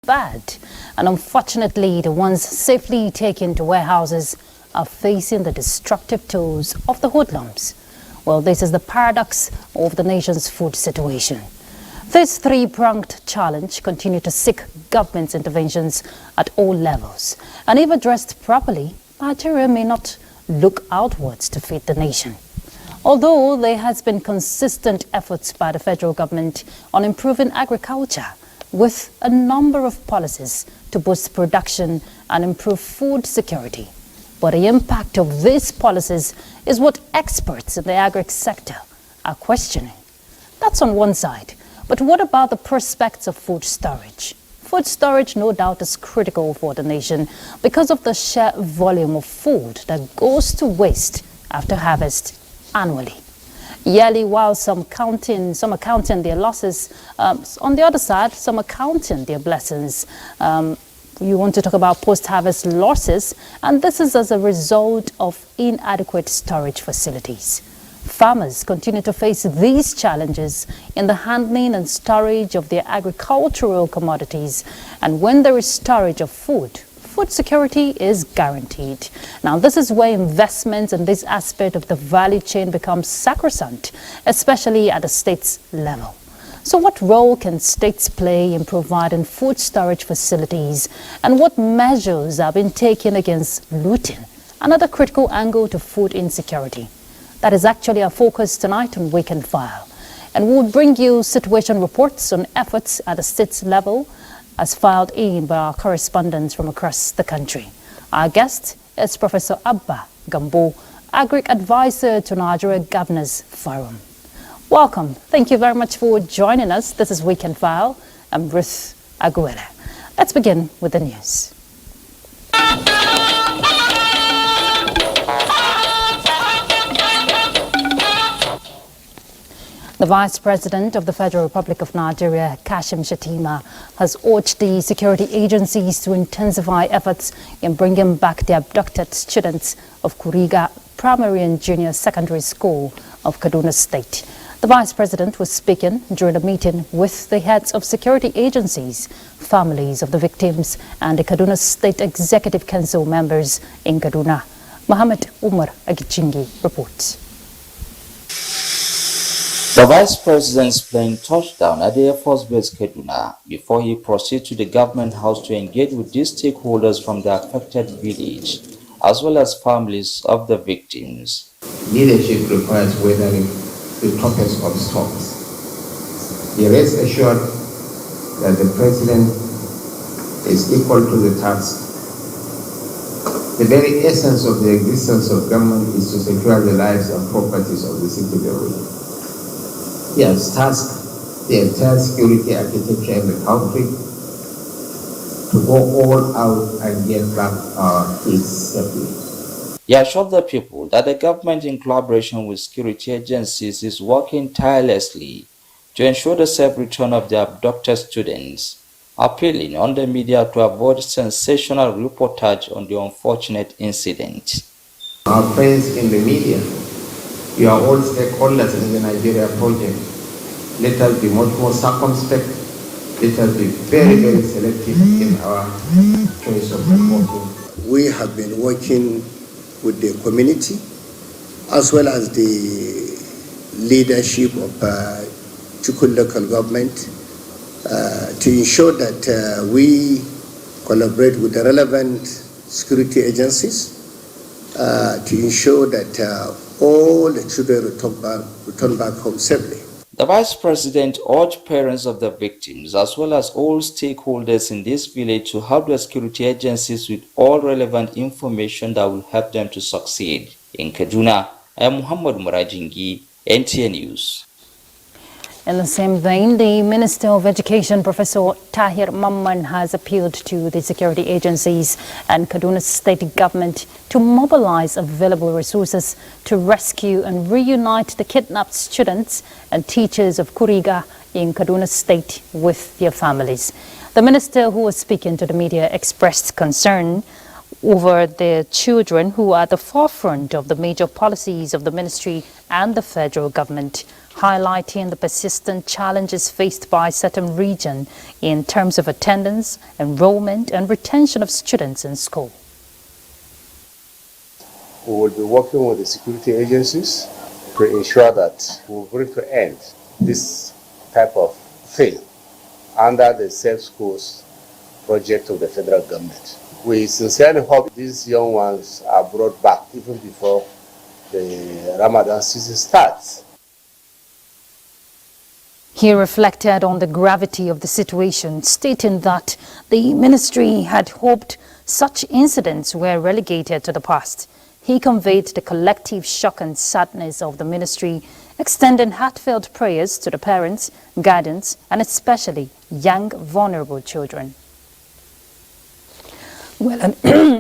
bad, and unfortunately the ones safely taken to warehouses are facing the destructive toll of the hoodlums. Well, this is the paradox of the nation's food situation. This three-pronged challenge continues to seek government's interventions at all levels, and if addressed properly, Nigeria may not look outwards to feed the nation. Although there has been consistent efforts by the federal government on improving agriculture, with a number of policies to boost production and improve food security. But the impact of these policies is what experts in the agri sector are questioning. That's on one side. But what about the prospects of food storage? Food storage, no doubt, is critical for the nation because of the sheer volume of food that goes to waste after harvest annually. Yearly, while some accounting their losses, on the other side, some accounting their blessings. You want to talk about post-harvest losses, and this is as a result of inadequate storage facilities. Farmers continue to face these challenges in the handling and storage of their agricultural commodities, and when there is storage of food security is guaranteed. Now, this is where investments in this aspect of the value chain becomes sacrosanct, especially at the state's level. So what role can states play in providing food storage facilities, and what measures have been taken against looting, another critical angle to food insecurity? That is actually our focus tonight on Weekend File. And we'll bring you situation reports on efforts at the state's level as filed in by our correspondents from across the country. Our guest is Professor Abba Gambo, Agric Advisor to Nigeria Governors Forum. Welcome. Thank you very much for joining us. This is Weekend File. I'm Ruth Aguilera. Let's begin with the news. The Vice President of the Federal Republic of Nigeria, Kashim Shatima, has urged the security agencies to intensify efforts in bringing back the abducted students of Kuriga Primary and Junior Secondary School of Kano State. The Vice President was speaking during a meeting with the heads of security agencies, families of the victims, and the Kano State Executive Council members in Kaduna. Mohammed Umar Agichingi reports. The Vice President's plane touched down at the Air Force Base Kaduna before he proceeded to the government house to engage with these stakeholders from the affected village, as well as families of the victims. Leadership requires weathering the toughest of storms. Be rest assured that the President is equal to the task. The very essence of the existence of government is to secure the lives and properties of the citizens. He has tasked the entire security architecture in the country to go all out and get back our kids safely. He assured the people that the government, in collaboration with security agencies, is working tirelessly to ensure the safe return of the abducted students, appealing on the media to avoid sensational reportage on the unfortunate incident. Our friends in the media, you are all stakeholders in the Nigeria project. Let us be much more circumspect. Let us be very, very selective in our choice of reporting. We have been working with the community as well as the leadership of Chukwu local government to ensure that we collaborate with the relevant security agencies to ensure that all the children return back home safely. The Vice President urged parents of the victims as well as all stakeholders in this village to help the security agencies with all relevant information that will help them to succeed. In Kaduna, I am Muhammad Murajingi, NTA News. In the same vein, the Minister of Education, Professor Tahir Mamman, has appealed to the security agencies and Kaduna State government to mobilize available resources to rescue and reunite the kidnapped students and teachers of Kuriga in Kaduna State with their families. The minister, who was speaking to the media, expressed concern over the children who are at the forefront of the major policies of the ministry and the federal government. highlighting the persistent challenges faced by certain regions in terms of attendance, enrollment, and retention of students in school. We will be working with the security agencies to ensure that we will bring to end this type of thing under the Safe Schools project of the federal government. We sincerely hope these young ones are brought back even before the Ramadan season starts. He reflected on the gravity of the situation, stating that the ministry had hoped such incidents were relegated to the past. He conveyed the collective shock and sadness of the ministry, extending heartfelt prayers to the parents, guardians, and especially young, vulnerable children. Well,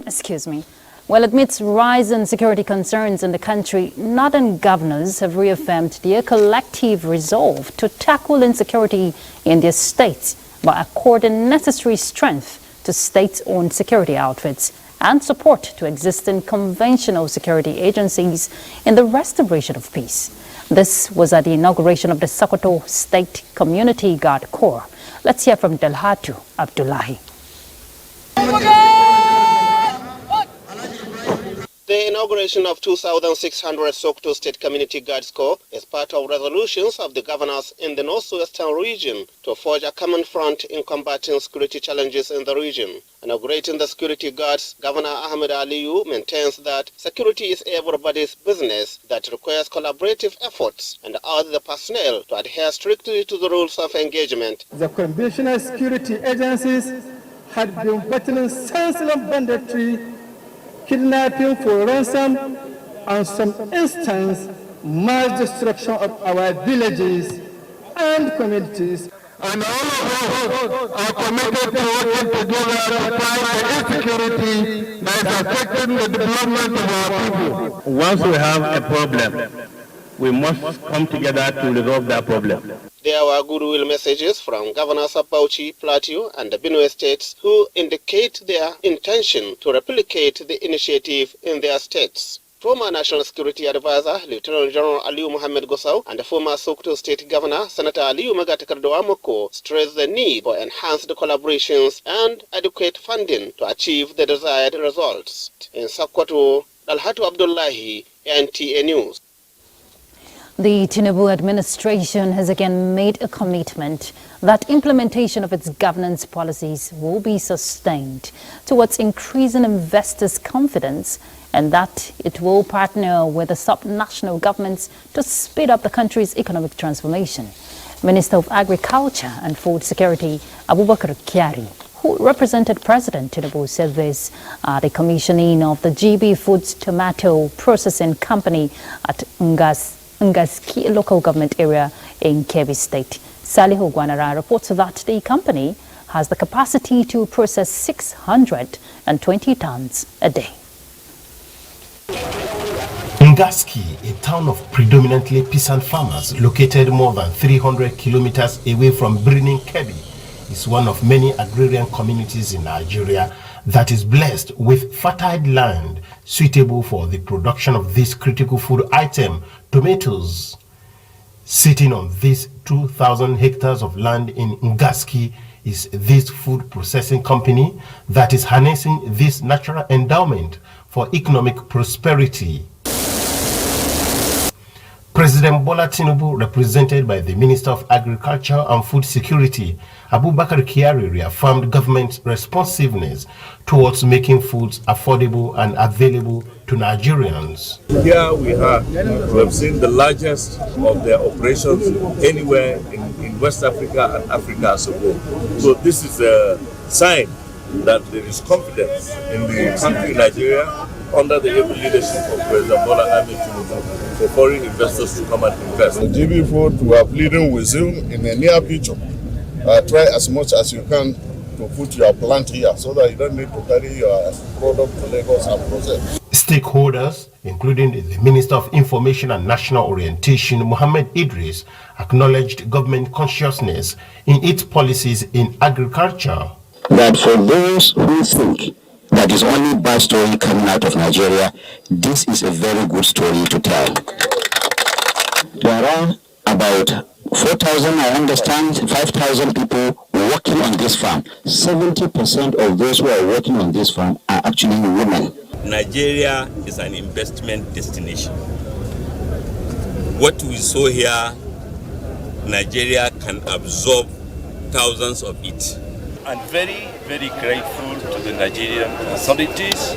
excuse me. Well, amidst rising security concerns in the country, northern governors have reaffirmed their collective resolve to tackle insecurity in their states by according necessary strength to state-owned security outfits and support to existing conventional security agencies in the restoration of peace. This was at the inauguration of the Kano State Community Guard Corps. Let's hear from Delhatu Abdullahi. The inauguration of 2,600 Sokoto State Community Guards Corps is part of resolutions of the governors in the northwestern region to forge a common front in combating security challenges in the region. Inaugurating the security guards, Governor Ahmed Aliyu maintains that security is everybody's business that requires collaborative efforts and urges the personnel to adhere strictly to the rules of engagement. The conventional security agencies had been battling senseless banditry, kidnapping for ransom, and some instance, mass destruction of our villages and communities. And all of us are committed to working together to fight the insecurity that is affecting the development of our people. Once we have a problem, we must come together to resolve that problem. There were goodwill messages from Governors of Bauchi, Plateau, and the Benue states who indicate their intention to replicate the initiative in their states. Former National Security Advisor, Lieutenant General Aliyu Muhammad Gusau, and the former Sokoto State Governor, Senator Aliyu Magatakardo Amoko, stressed the need for enhanced collaborations and adequate funding to achieve the desired results. In Sokoto, Dalhatu Abdullahi, NTA News. The Tinubu administration has again made a commitment that implementation of its governance policies will be sustained towards increasing investors' confidence and that it will partner with the sub-national governments to speed up the country's economic transformation. Minister of Agriculture and Food Security, Abubakar Kyari, who represented President Tinubu, said this at the commissioning of the GB Foods Tomato Processing Company at Ngaski local government area in Kebbi State. Salihu Gwanara reports that the company has the capacity to process 620 tons a day. Ngaski, a town of predominantly peasant farmers located more than 300 kilometers away from Birnin Kebbi, is one of many agrarian communities in Nigeria that is blessed with fertile land suitable for the production of this critical food item, tomatoes. Sitting on this 2,000 hectares of land in Ngaski is this food processing company that is harnessing this natural endowment for economic prosperity. President Bola Tinubu, represented by the Minister of Agriculture and Food Security, Abubakar Kyari, reaffirmed government's responsiveness towards making foods affordable and available to Nigerians. Here we have seen the largest of their operations anywhere in West Africa and Africa as a whole. So this is a sign that there is confidence in the country Nigeria under the able leadership of President Bola Ahmed Tinubu for foreign investors to come and invest. The GB Food, we are pleading with you in the near future. Try as much as you can to put your plant here so that you don't need to carry your product to Lagos and process. Stakeholders, including the Minister of Information and National Orientation, Mohammed Idris, acknowledged government consciousness in its policies in agriculture. That for those who think that is only bad story coming out of Nigeria, this is a very good story to tell. There are about 4,000, I understand, 5,000 people working on this farm. 70% of those who are working on this farm are actually women. Nigeria is an investment destination. What we saw here, Nigeria can absorb thousands of it. I'm very, very grateful to the Nigerian authorities,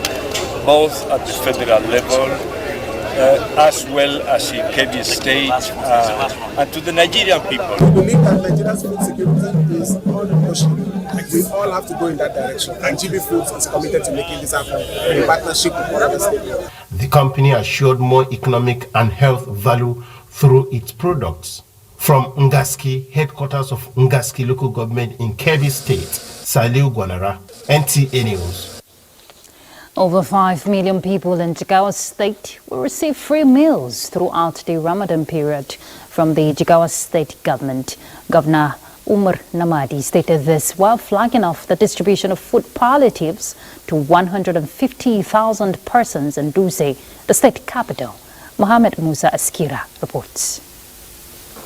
both at the federal level as well as in Kebbi State, and to the Nigerian people. We believe that Nigeria's food security is all pushing. We all have to go in that direction, and GB Foods is committed to making this happen in partnership with other states. The company assured more economic and health value through its products. From Ngaski, headquarters of Ngaski local government in Kebbi State, Saliu Gwanara, NTA News. Over 5 million people in Jigawa State will receive free meals throughout the Ramadan period from the Jigawa State government. Governor Umar Namadi stated this while flagging off the distribution of food palliatives to 150,000 persons in Duse, the state capital. Mohammed Musa Askira reports.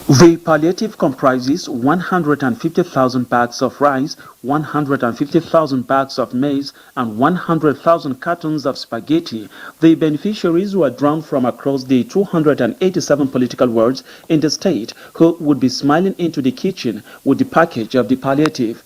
The palliative comprises 150,000 bags of rice, 150,000 bags of maize, and 100,000 cartons of spaghetti. The beneficiaries were drawn from across the 287 political wards in the state who would be smiling into the kitchen with the package of the palliative.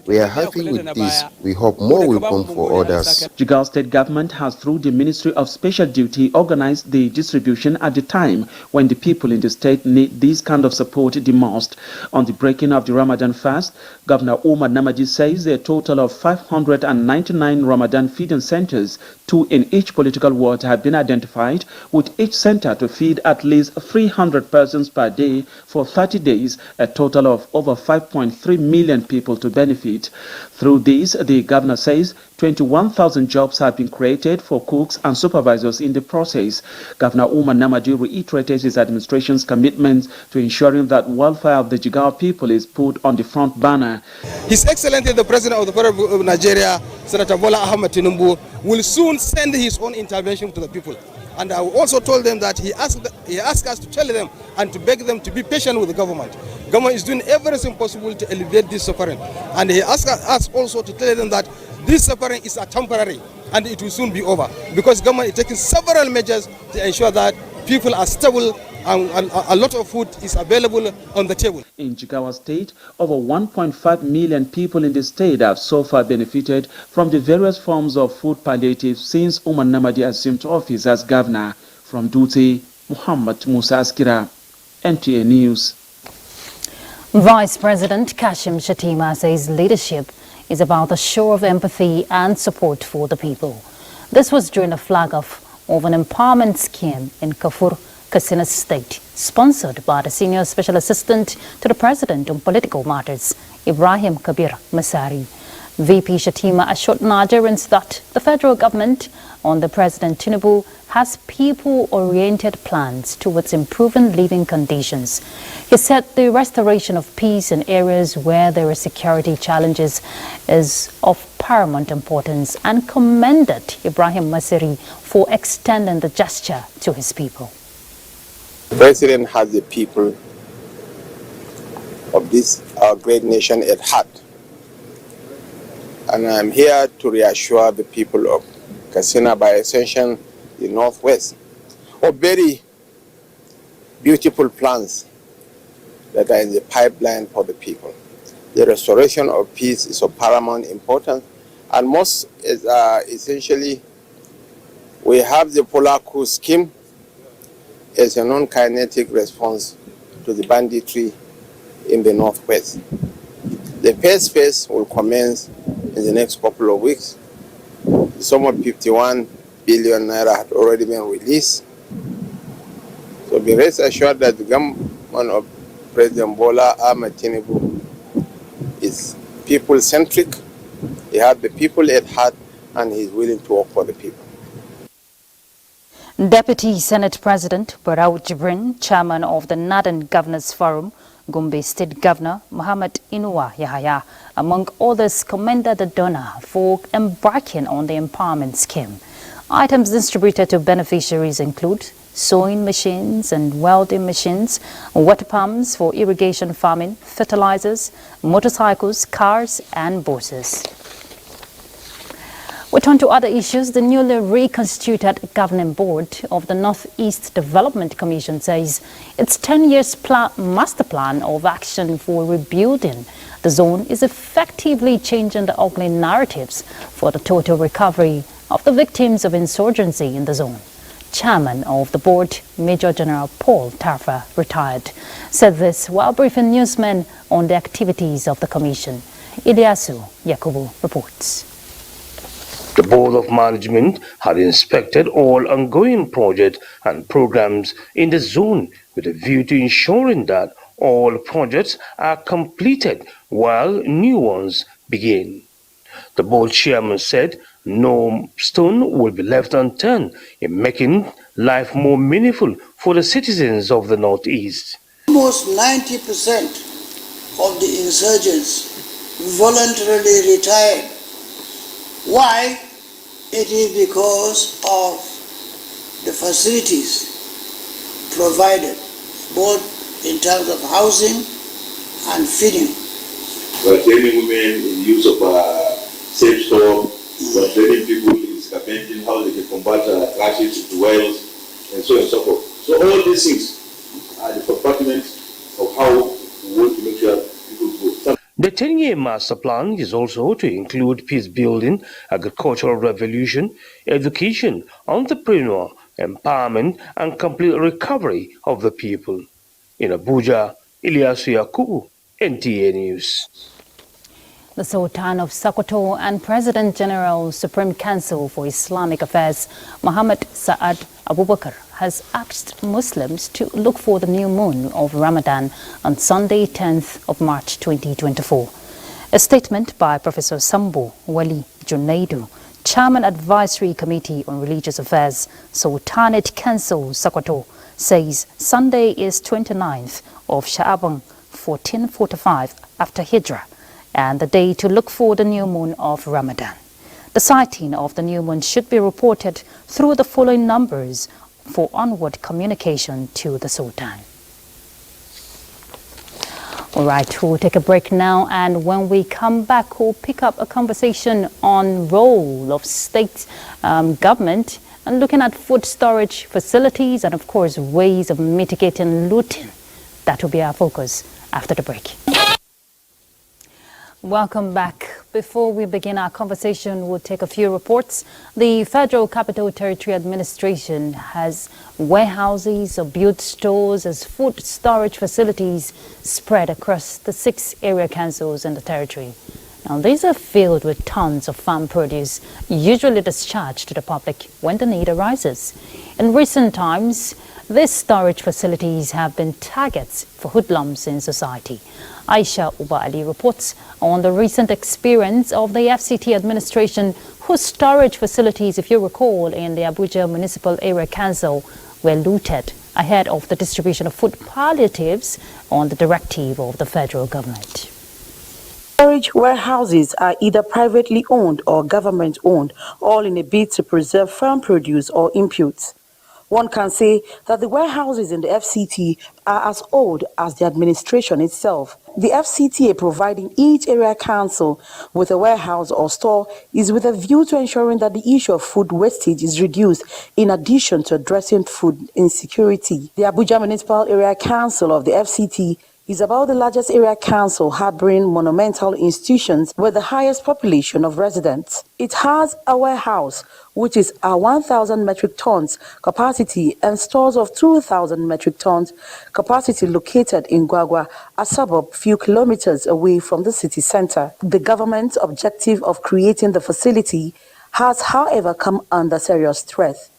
We are happy with this. We hope more will come for others. Jigawa State government has, through the Ministry of Special Duty, organized the distribution at the time when the people in the state need this kind of support the most. On the breaking of the Ramadan fast, Governor Umar Namadi says a total of 599 Ramadan feeding centers, 2 in each political ward, have been identified, with each center to feed at least 300 persons per day for 30 days, a total of over 5.3 million people to benefit. Through this, the governor says 21,000 jobs have been created for cooks and supervisors in the process. Governor Umar Namadi reiterated his administration's commitment to ensuring that welfare of the Jigawa people is put on the front burner. His Excellency the President of the Republic of Nigeria, Senator Bola Ahmed Tinubu, will soon send his own intervention to the people. And I also told them that he asked us to tell them and to beg them to be patient with the government. Government is doing everything possible to alleviate this suffering. And he asked us also to tell them that this suffering is a temporary and it will soon be over, because government is taking several measures to ensure that people are stable and a lot of food is available on the table. In Jigawa State, over 1.5 million people in the state have so far benefited from the various forms of food palliatives since Umar Namadi assumed office as governor. From Dutse, Muhammad Musa Askira, NTA News. Vice President Kashim Shatima says leadership is about a show of empathy and support for the people. This was during a flag-off of an empowerment scheme in Kafur, Kano State, sponsored by the Senior Special Assistant to the President on Political Matters, Ibrahim Kabir Masari. VP Shettima assured Nigerians that the federal government, under President Tinubu, has people-oriented plans towards improving living conditions. He said the restoration of peace in areas where there are security challenges is of paramount importance and commended Ibrahim Masari for extending the gesture to his people. The President has the people of this our great nation at heart. And I'm here to reassure the people of Katsina, by extension the Northwest, of very beautiful plans that are in the pipeline for the people. The restoration of peace is of paramount importance, and most is, essentially we have the Polar Coup scheme as a non-kinetic response to the banditry in the Northwest. The first phase will commence in the next couple of weeks. The sum of 51 billion naira had already been released. So be rest assured that the government of President Bola Ahmed Tinubu is people-centric. He has the people at heart and he is willing to work for the people. Deputy Senate President Barau Jibrin, chairman of the Northern Governors Forum, Gombe State Governor Muhammad Inuwa Yahaya, among others, commended the donor for embarking on the empowerment scheme. Items distributed to beneficiaries include sewing machines and welding machines, water pumps for irrigation farming, fertilizers, motorcycles, cars and buses. We turn to other issues. The newly reconstituted governing board of the Northeast Development Commission says its 10-year master plan of action for rebuilding the zone is effectively changing the ugly narratives for the total recovery of the victims of insurgency in the zone. Chairman of the board, Major General Paul Tarfa, retired, said this while briefing newsmen on the activities of the commission. Ilyasu Yakubu reports. The Board of Management had inspected all ongoing projects and programs in the zone with a view to ensuring that all projects are completed while new ones begin. The board chairman said no stone will be left unturned in making life more meaningful for the citizens of the Northeast. Almost 90% of the insurgents voluntarily retired. Why? It is because of the facilities provided, both in terms of housing and feeding. We're training women in the use of safe store, we're training people in excavating, how they can combat crashes into wells, and so on and so forth. So all these things are the compartment of how we want to make sure people go. The 10-year master plan is also to include peace building, agricultural revolution, education, entrepreneur, empowerment, and complete recovery of the people. In Abuja, Ilyasu Yakubu, NTA News. The Sultan of Sokoto and President General Supreme Council for Islamic Affairs, Muhammad Sa'ad Abubakar, has asked Muslims to look for the new moon of Ramadan on Sunday, 10th of March 2024. A statement by Professor Sambo Wali Junaidu, Chairman Advisory Committee on Religious Affairs, Sultanate Council, Sokoto, says Sunday is 29th of Sha'aban 1445 after Hijrah, and the day to look for the new moon of Ramadan. The sighting of the new moon should be reported through the following numbers for onward communication to the Sultan. All right, we'll take a break now, and when we come back, we'll pick up a conversation on role of state government and looking at food storage facilities and, of course, ways of mitigating looting. That will be our focus after the break. Welcome back. Before we begin our conversation, we'll take a few reports. The Federal Capital Territory Administration has warehouses or built stores as food storage facilities spread across the 6 area councils in the territory. Now, these are filled with tons of farm produce, usually discharged to the public when the need arises. In recent times, these storage facilities have been targets for hoodlums in society. Aisha Uba Ali reports on the recent experience of the FCT administration, whose storage facilities, if you recall, in the Abuja Municipal Area Council were looted ahead of the distribution of food palliatives on the directive of the federal government. Storage warehouses are either privately owned or government owned, all in a bid to preserve farm produce or inputs. One can say that the warehouses in the FCT are as old as the administration itself. The FCTA providing each area council with a warehouse or store is with a view to ensuring that the issue of food wastage is reduced, in addition to addressing food insecurity. The Abuja Municipal Area Council of the FCT is about the largest area council harboring monumental institutions with the highest population of residents. It has a warehouse, which is a 1,000 metric tons capacity, and stores of 2,000 metric tons capacity located in Gwagwa, a suburb few kilometers away from the city center. The government's objective of creating the facility has, however, come under serious threat,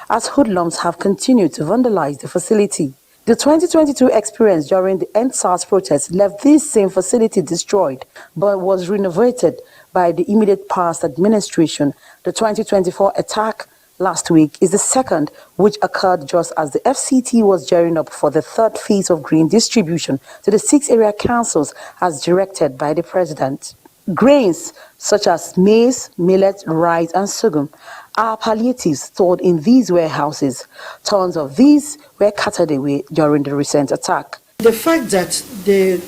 as hoodlums have continued to vandalize the facility. The 2022 experience during the EndSARS protests left this same facility destroyed, but was renovated by the immediate past administration. The 2024 attack last week is the second, which occurred just as the FCT was gearing up for the third phase of green distribution to the 6 area councils as directed by the president. Grains such as maize, millet, rice, and sorghum are palliatives stored in these warehouses. Tons of these were carted away during the recent attack. The fact that the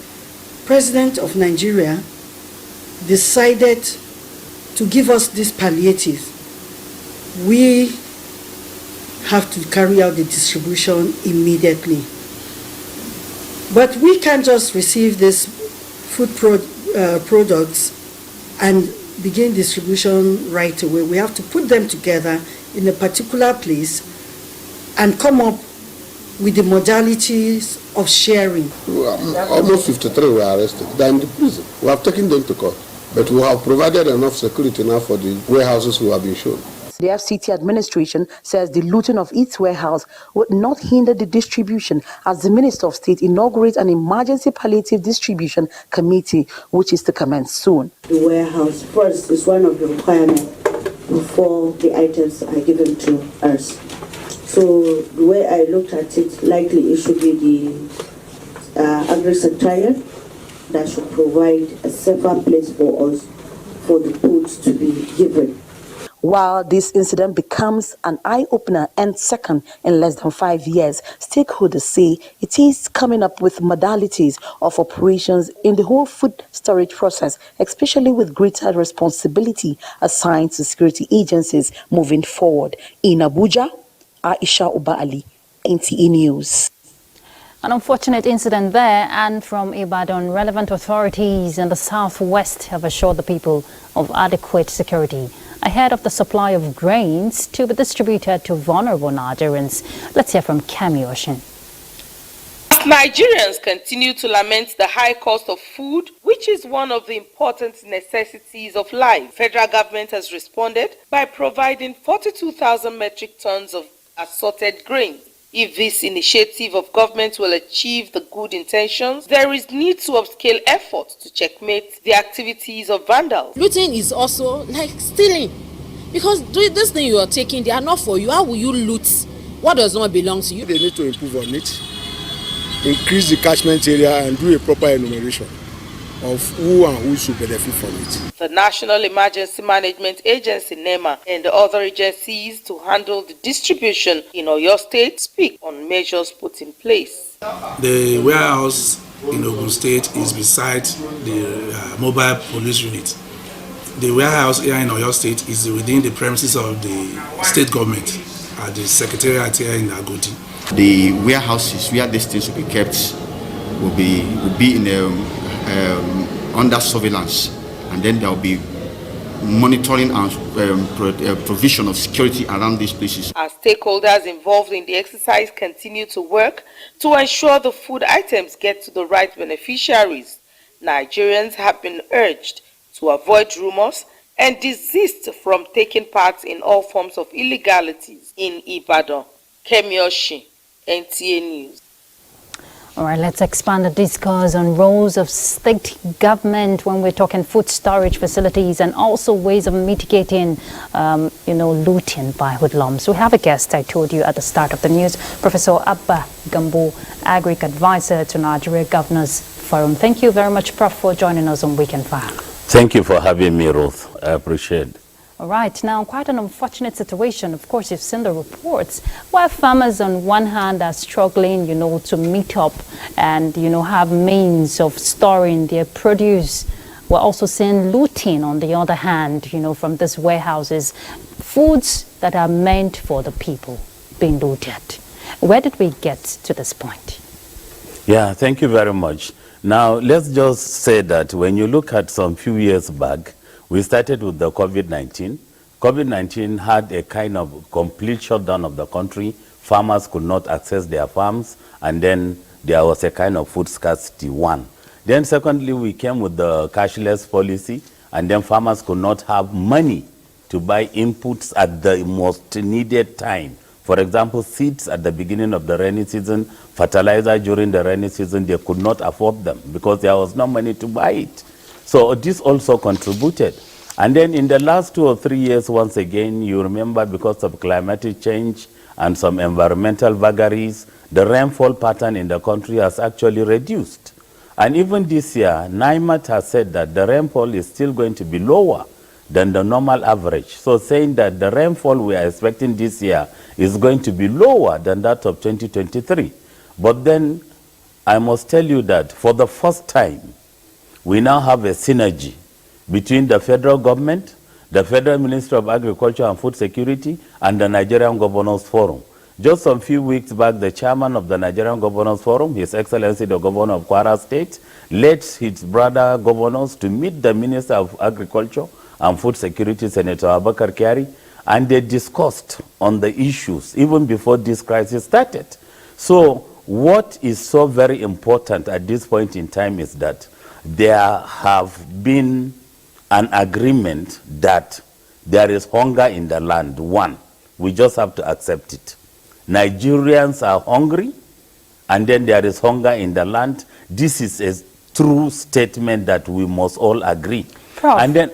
President of Nigeria decided to give us this palliative, we have to carry out the distribution immediately. But we can't just receive these food products and begin distribution right away. We have to put them together in a particular place and come up with the modalities of sharing. Almost 53 were arrested. They're in the prison. We have taken them to court, but we have provided enough security now for the warehouses who have been shown. The FCT administration says the looting of its warehouse would not hinder the distribution, as the Minister of State inaugurates an emergency palliative distribution committee, which is to commence soon. The warehouse first is one of the requirements before the items are given to us. So the way I looked at it, likely it should be the agri-secretariat that should provide a safer place for us for the goods to be given. While this incident becomes an eye-opener and second in less than 5 years, stakeholders say it is coming up with modalities of operations in the whole food storage process, especially with greater responsibility assigned to security agencies moving forward. In Abuja, Aisha Uba Ali, NTA News. An unfortunate incident there, and from Ibadan, relevant authorities in the southwest have assured the people of adequate security ahead of the supply of grains to be distributed to vulnerable Nigerians. Let's hear from Kano State. Nigerians continue to lament the high cost of food, which is one of the important necessities of life. Federal government has responded by providing 42,000 metric tons of assorted grain. If this initiative of government will achieve the good intentions, there is need to upscale efforts to checkmate the activities of vandals. Looting is also like stealing, because this thing you are taking, they are not for you. How will you loot what does not belong to you? They need to improve on it, increase the catchment area, and do a proper enumeration of who and who should benefit from it. The National Emergency Management Agency, NEMA, and the other agencies to handle the distribution in Oyo State speak on measures put in place. The warehouse in Ogun State is beside the mobile police unit. The warehouse here in Oyo State is within the premises of the state government at the secretariat here in Agodi. The warehouses where these things will be kept will be in under surveillance, and then there will be monitoring and provision of security around these places. As stakeholders involved in the exercise continue to work to ensure the food items get to the right beneficiaries, Nigerians have been urged to avoid rumors and desist from taking part in all forms of illegalities. In Ibadan, Kemioshi, NTA News. All right, let's expand the discourse on roles of state government when we're talking food storage facilities and also ways of mitigating, looting by hoodlums. We have a guest, I told you at the start of the news, Professor Abba Gambo, Agric Advisor to Nigeria Governors Forum. Thank you very much, Prof, for joining us on Weekend Fire. Thank you for having me, Ruth. I appreciate it. All right, now quite an unfortunate situation. Of course, you've seen the reports where farmers on one hand are struggling, to meet up and, have means of storing their produce. We're also seeing looting on the other hand, from these warehouses, foods that are meant for the people being looted. Where did we get to this point? Yeah, thank you very much. Now, let's just say that when you look at some few years back, we started with the COVID-19. COVID-19 had a kind of complete shutdown of the country. Farmers could not access their farms, and then there was a kind of food scarcity, one. Then secondly, we came with the cashless policy, and then farmers could not have money to buy inputs at the most needed time. For example, seeds at the beginning of the rainy season, fertilizer during the rainy season, they could not afford them because there was no money to buy it. So this also contributed. And then in the last 2 or 3 years, once again, you remember because of climatic change and some environmental vagaries, the rainfall pattern in the country has actually reduced. And even this year, NIMAT has said that the rainfall is still going to be lower than the normal average. So saying that the rainfall we are expecting this year is going to be lower than that of 2023. But then I must tell you that for the first time, we now have a synergy between the federal government, the Federal Ministry of Agriculture and Food Security, and the Nigerian Governors Forum. Just a few weeks back, the chairman of the Nigerian Governors Forum, His Excellency the Governor of Kwara State, led his brother governors to meet the Minister of Agriculture and Food Security, Senator Abakar Kyari, and they discussed on the issues even before this crisis started. So what is so very important at this point in time is that there have been an agreement that there is hunger in the land. One, we just have to accept it. Nigerians are hungry, and then there is hunger in the land. This is a true statement that we must all agree. Prof, and then,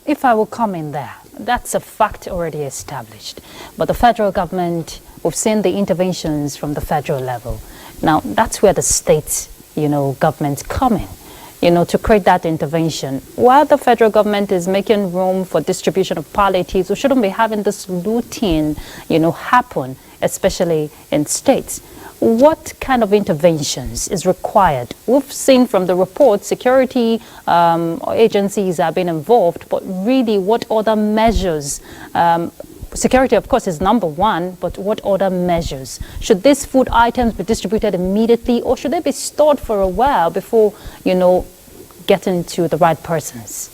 if I will come in there, that's a fact already established. But the federal government, we've seen the interventions from the federal level. Now, that's where the state, government come in, to create that intervention. While the federal government is making room for distribution of palliatives, we shouldn't be having this looting, happen, especially in states. What kind of interventions is required? We've seen from the report security agencies have been involved, but really what other measures? Security, of course, is number one, but what other measures? Should these food items be distributed immediately, or should they be stored for a while before, getting to the right persons?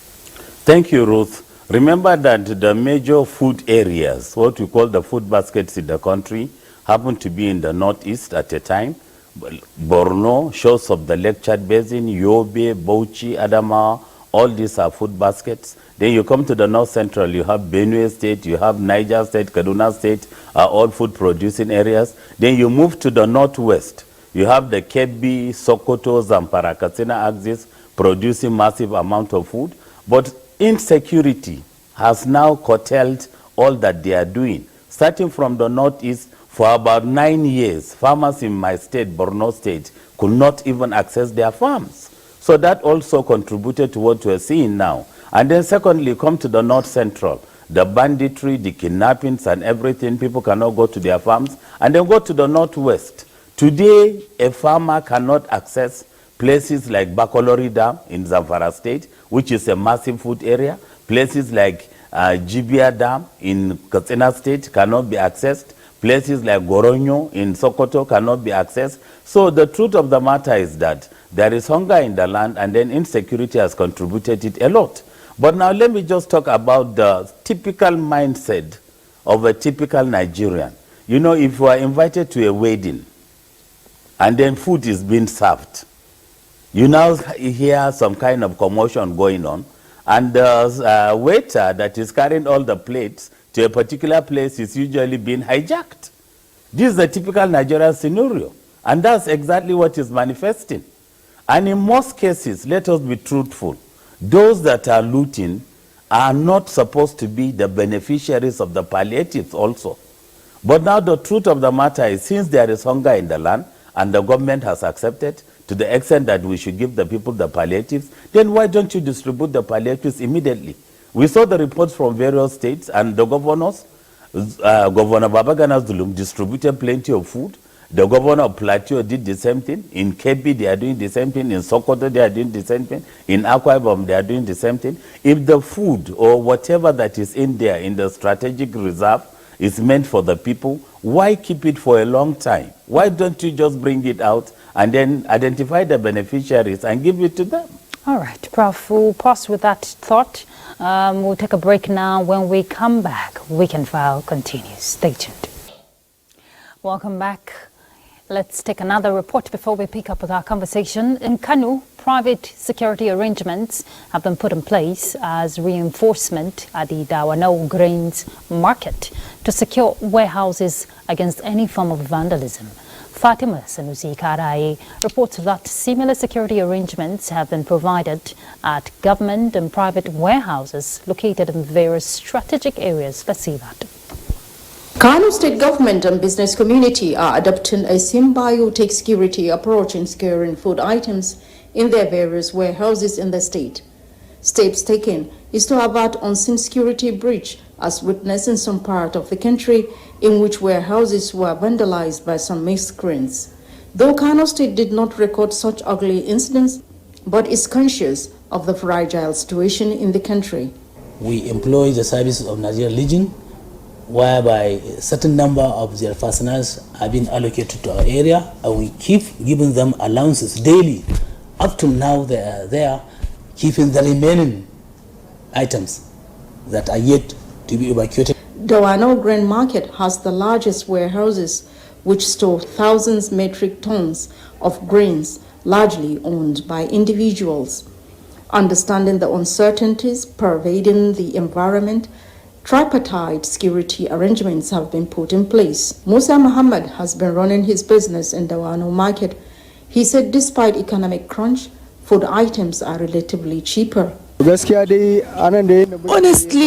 thank you, Ruth. Remember that the major food areas, what we call the food baskets in the country, happen to be in the northeast at a time. Borno, shores of the Lake Chad Basin, Yobe, Bauchi, Adamawa, all these are food baskets. Then you come to the north central, you have Benue State, you have Niger State, Kaduna State, are all food producing areas. Then you move to the northwest, you have the Kebbi, Sokoto, Zamfara, Katsina axis producing massive amount of food. But insecurity has now curtailed all that they are doing. Starting from the northeast, for about 9 years, farmers in my state, Borno State, could not even access their farms. So that also contributed to what we're seeing now. And then secondly, come to the north central, the banditry, the kidnappings and everything, people cannot go to their farms. And then go to the northwest. Today, a farmer cannot access places like Bakolori Dam in Zamfara State, which is a massive food area. Places like Jibia Dam in Katsina State cannot be accessed. Places like Goronyo in Sokoto cannot be accessed. So the truth of the matter is that there is hunger in the land, and then insecurity has contributed it a lot. But now let me just talk about the typical mindset of a typical Nigerian. If you are invited to a wedding and then food is being served, you now hear some kind of commotion going on, and the waiter that is carrying all the plates to a particular place is usually being hijacked. This is the typical Nigerian scenario, and that's exactly what is manifesting. And in most cases, let us be truthful, those that are looting are not supposed to be the beneficiaries of the palliatives also. But now the truth of the matter is, since there is hunger in the land and the government has accepted to the extent that we should give the people the palliatives, then why don't you distribute the palliatives immediately? We saw the reports from various states, and the governors, Governor Babagana Zulum distributed plenty of food. The governor of Plateau did the same thing. In Kebbi, they are doing the same thing. In Sokoto, they are doing the same thing. In Akwa Ibom, they are doing the same thing. If the food or whatever that is in there in the strategic reserve is meant for the people, why keep it for a long time? Why don't you just bring it out and then identify the beneficiaries and give it to them? All right, Prof, we'll pause with that thought. We'll take a break now. When we come back, Weekend File continues. Stay tuned. Welcome back. Let's take another report before we pick up with our conversation. In Kano, private security arrangements have been put in place as reinforcement at the Dawanau Grains Market to secure warehouses against any form of vandalism. Fatima Sanusi Karaye reports that similar security arrangements have been provided at government and private warehouses located in various strategic areas. Let's see that. Kano State government and business community are adopting a symbiotic security approach in securing food items in their various warehouses in the state. Steps taken is to avert unseen security breach as witnessed in some part of the country in which warehouses were vandalized by some miscreants. Though Kano State did not record such ugly incidents, but is conscious of the fragile situation in the country. We employ the services of Nigerian Legion, whereby a certain number of their personnel are being allocated to our area, and we keep giving them allowances daily. Up to now, they are there, keeping the remaining items that are yet to be evacuated. Dawano Grain Market has the largest warehouses, which store thousands metric tons of grains, largely owned by individuals. Understanding the uncertainties pervading the environment, tripartite security arrangements have been put in place. Musa Muhammad has been running his business in Dawano Market. He said despite economic crunch, food items are relatively cheaper. Honestly,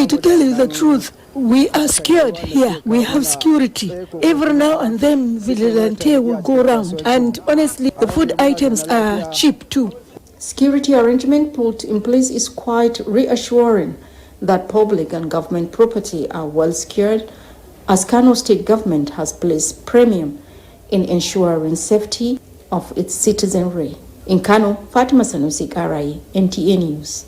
to tell you the truth, we are scared here. We have security. Every now and then, vigilante will go around. And honestly, the food items are cheap too. Security arrangement put in place is quite reassuring that public and government property are well secured, as Kano State government has placed premium in ensuring safety of its citizenry. In Kano, Fatima Sanusi Karai, NTA News.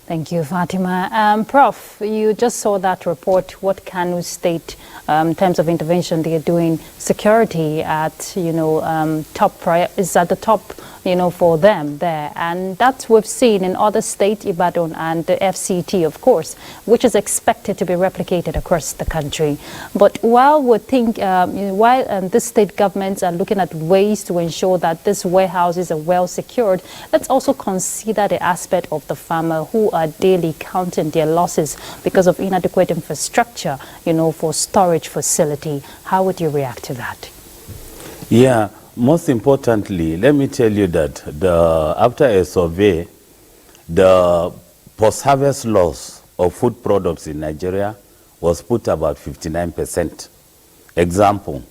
Thank you, Fatima. Prof, you just saw that report, what Kano State, in terms of intervention, they are doing security at, top is at the top, for them there. And that's we've seen in other states, Ibadan and the FCT, of course, which is expected to be replicated across the country. But while we think, while the state governments are looking at ways to ensure that these warehouses are well secured, let's also consider the aspect of the farmer who are daily counting their losses because of inadequate infrastructure, for storage facility. How would you react to that? Yeah, most importantly, let me tell you that after a survey, the post-harvest loss of food products in Nigeria was put about 59%. Example,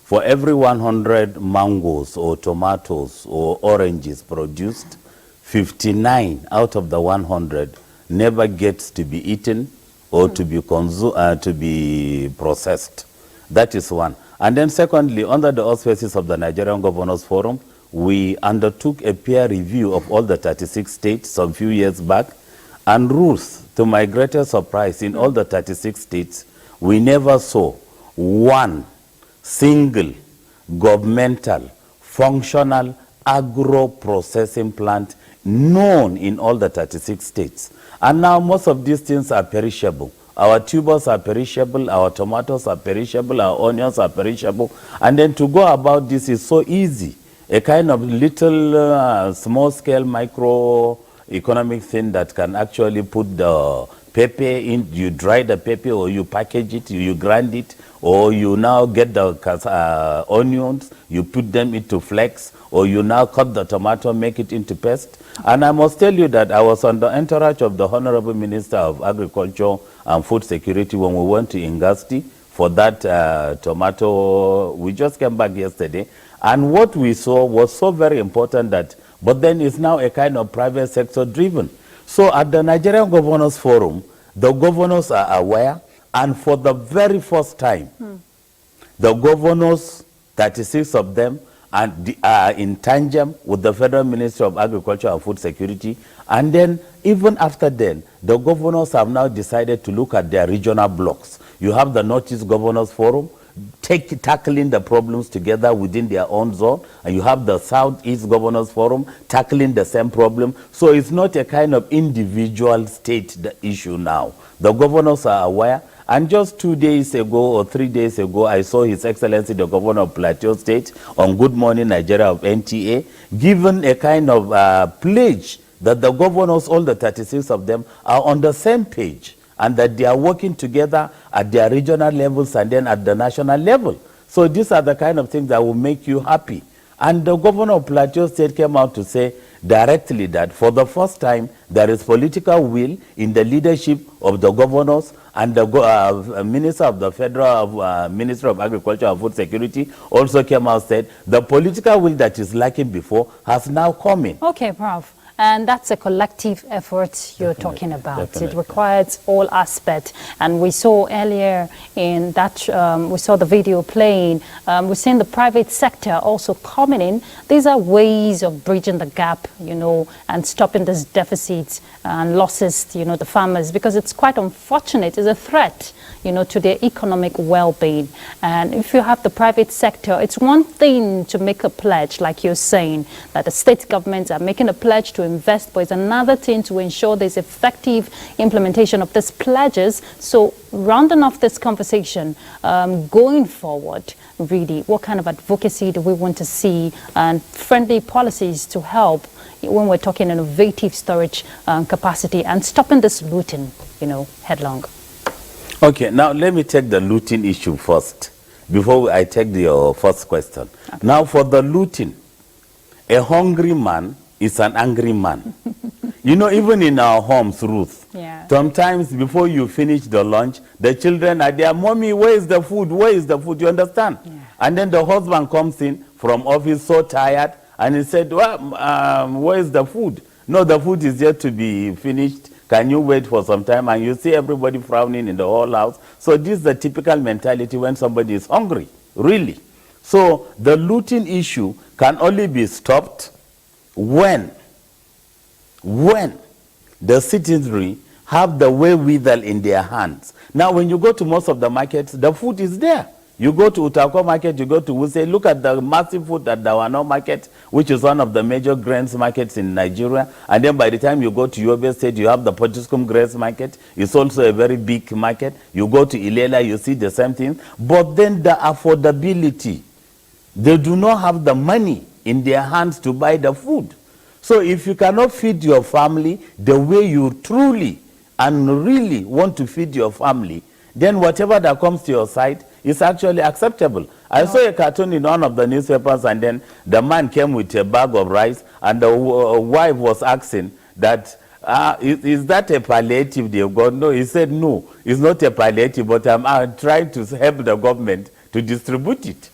for every 100 mangoes or tomatoes or oranges produced, 59 out of the 100 never gets to be eaten or to be to be processed. That is one. And then secondly, under the auspices of the Nigerian Governors Forum, we undertook a peer review of all the 36 states some few years back, and rules, to my greatest surprise, in all the 36 states, we never saw one single governmental functional agro-processing plant known in all the 36 states. And now most of these things are perishable. Our tubers are perishable, our tomatoes are perishable, our onions are perishable. And then to go about this is so easy. A kind of little small-scale micro-economic thing that can actually put the pepper in. You dry the pepper or you package it, you grind it, or you now get the onions, you put them into flakes, or you now cut the tomato, make it into paste. And I must tell you that I was on the entourage of the Honorable Minister of Agriculture and Food Security when we went to Ingasti for that tomato. We just came back yesterday. And what we saw was so very important that, but then it's now a kind of private sector driven. So at the Nigerian Governors Forum, the governors are aware, and for the very first time, the governors, 36 of them, and are in tandem with the Federal Ministry of Agriculture and Food Security. And then, even after then, the governors have now decided to look at their regional blocks. You have the Northeast Governors Forum, tackling the problems together within their own zone, and you have the Southeast Governors Forum tackling the same problem. So it's not a kind of individual state issue now. The governors are aware. And just 2 days ago or 3 days ago, I saw His Excellency the Governor of Plateau State on Good Morning Nigeria of NTA, given a kind of pledge that the governors, all the 36 of them, are on the same page and that they are working together at their regional levels and then at the national level. So these are the kind of things that will make you happy. And the governor of Plateau State came out to say directly that for the first time, there is political will in the leadership of the governors, and the Minister of the Federal Minister of Agriculture and Food Security also came out and said the political will that is lacking before has now come in. Okay, Prof. And that's a collective effort you're talking about. It requires all aspects. And we saw earlier in that, we saw the video playing, we're seeing the private sector also coming in. These are ways of bridging the gap, you know, and stopping this deficits and losses, you know, the farmers, because it's quite unfortunate. It's a threat, you know, to their economic well-being. And if you have the private sector, it's one thing to make a pledge, like you're saying, that the state governments are making a pledge to invest, but it's another thing to ensure there's effective implementation of these pledges. So rounding off this conversation, going forward, really, what kind of advocacy do we want to see and friendly policies to help when we're talking innovative storage capacity and stopping this looting, you know, headlong? Okay, now let me take the looting issue first, before I take your first question. Okay. Now for the looting, a hungry man is an angry man. You know, even in our homes, Ruth, sometimes before you finish the lunch, the children are there, Mommy, where is the food? Where is the food? You understand? Yeah. And then the husband comes in from office so tired, and he said, well, where is the food? No, the food is yet to be finished. Can you wait for some time? And you see everybody frowning in the whole house. So this is the typical mentality when somebody is hungry, really. So the looting issue can only be stopped when the citizenry have the wherewithal in their hands. Now, when you go to most of the markets, the food is there. You go to Utako market, you go to Wuse, look at the massive food at the Wano market, which is one of the major grains markets in Nigeria. And then by the time you go to Yobe State, you have the Potiskum grains market. It's also a very big market. You go to Ilela, you see the same thing. But then the affordability, they do not have the money in their hands to buy the food. So if you cannot feed your family the way you truly and really want to feed your family, then whatever that comes to your side is actually acceptable. I saw a cartoon in one of the newspapers, and then the man came with a bag of rice, and the wife was asking that, is that a palliative they've got? No, he said, no, it's not a palliative, but I'm trying to help the government to distribute it.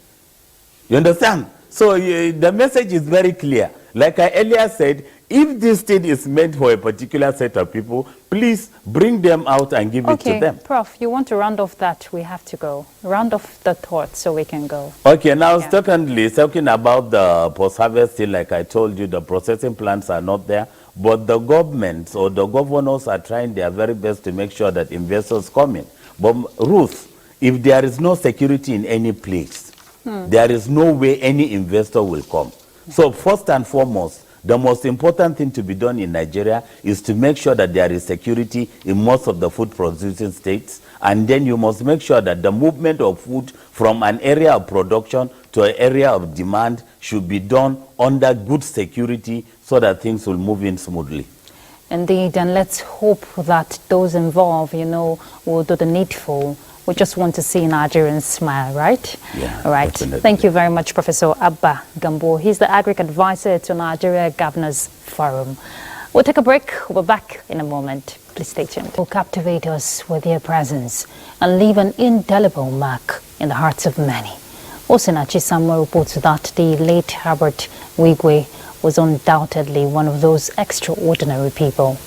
You understand? So the message is very clear. Like I earlier said, if this thing is meant for a particular set of people, please bring them out and give it to them. Prof, you want to round off that, we have to go. Round off the thought so we can go. Okay, now secondly, talking about the post-harvest thing, like I told you, the processing plants are not there, but the governments or the governors are trying their very best to make sure that investors come in. But Ruth, if there is no security in any place, there is no way any investor will come. So first and foremost, the most important thing to be done in Nigeria is to make sure that there is security in most of the food producing states. And then you must make sure that the movement of food from an area of production to an area of demand should be done under good security so that things will move in smoothly. Indeed, and let's hope that those involved, you know, will do the needful. We just want to see Nigerians smile, right? Yeah, all right. Definitely. Thank you very much, Professor Abba Gambo. He's the Agric Advisor to Nigeria Governors Forum. We'll take a break. We'll be back in a moment. Please stay tuned. Will captivate us with their presence and leave an indelible mark in the hearts of many. Osinachi Samuel reports that the late Herbert Wigwe was undoubtedly one of those extraordinary people.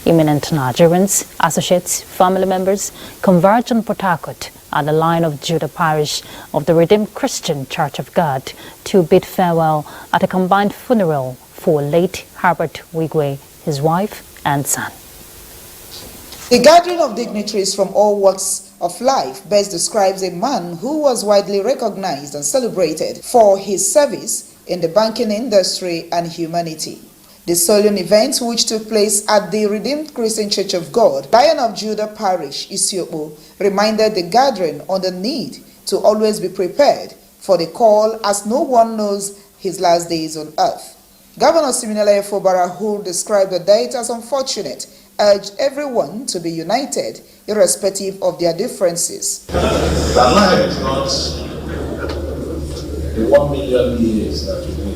Eminent Nigerians, associates, family members converged on Port Harcourt at the line of Judah Parish of the Redeemed Christian Church of God to bid farewell at a combined funeral for late Herbert Wigwe, his wife and son. The gathering of dignitaries from all walks of life best describes a man who was widely recognized and celebrated for his service in the banking industry and humanity. The solemn event, which took place at the Redeemed Christian Church of God, Lion of Judah Parish, Isiopo, reminded the gathering on the need to always be prepared for the call, as no one knows his last days on earth. Governor Siminalayi Fubara, who described the date as unfortunate, urged everyone to be united, irrespective of their differences. The life is not the 1 million years that we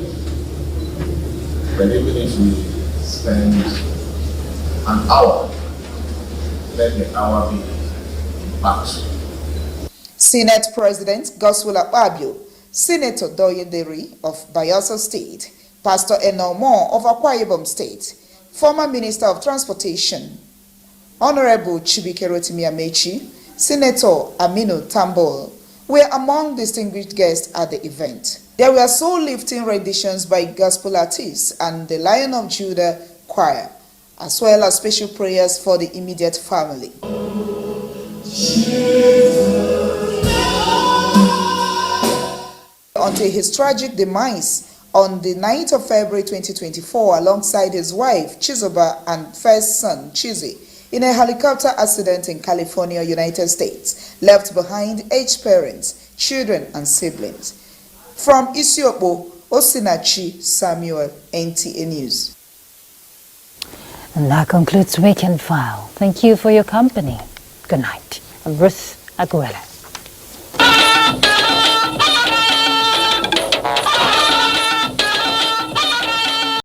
But even if we spend an hour, let the hour be impactful. Senate President Godswill Akpabio, Senator Doyederi of Bayelsa State, Pastor Eno Moore of Akwa Ibom State, former Minister of Transportation, Honorable Chibike Rotimi Amechi, Senator Aminu Tambol, were among distinguished guests at the event. There were soul-lifting renditions by gospel artists and the Lion of Judah choir, as well as special prayers for the immediate family. Until his tragic demise on the 9th of February 2024 alongside his wife Chizoba and first son Chizi in a helicopter accident in California, United States, left behind aged parents, children and siblings. From Isiopo, Osinachi Samuel, NTA News. And that concludes Weekend File. Thank you for your company. Good night. I'm Ruth Aguela.